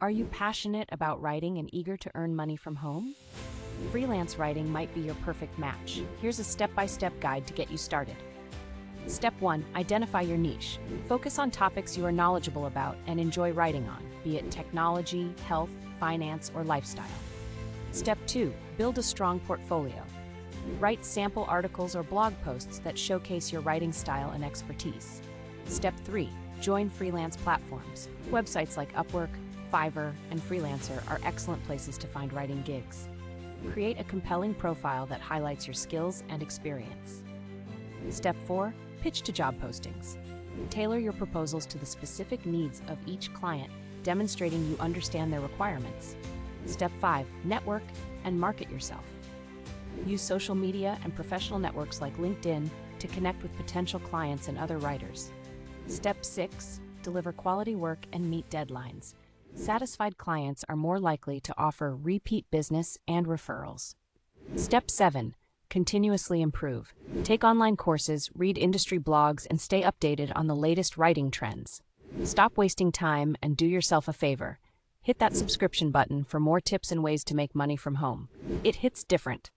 Are you passionate about writing and eager to earn money from home? Freelance writing might be your perfect match. Here's a step-by-step guide to get you started. Step 1. Identify your niche. Focus on topics you are knowledgeable about and enjoy writing on, be it technology, health, finance, or lifestyle. Step 2. Build a strong portfolio. Write sample articles or blog posts that showcase your writing style and expertise. Step 3. Join freelance platforms. Websites like Upwork, Fiverr, and Freelancer are excellent places to find writing gigs. Create a compelling profile that highlights your skills and experience. Step 4. Pitch to job postings. Tailor your proposals to the specific needs of each client, demonstrating you understand their requirements. Step 5. Network and market yourself. Use social media and professional networks like LinkedIn to connect with potential clients and other writers. Step 6. Deliver quality work and meet deadlines. Satisfied clients are more likely to offer repeat business and referrals. Step 7. Continuously improve. Take online courses, read industry blogs, and stay updated on the latest writing trends. Stop wasting time and do yourself a favor. Hit that subscription button for more tips and ways to make money from home. It hits different.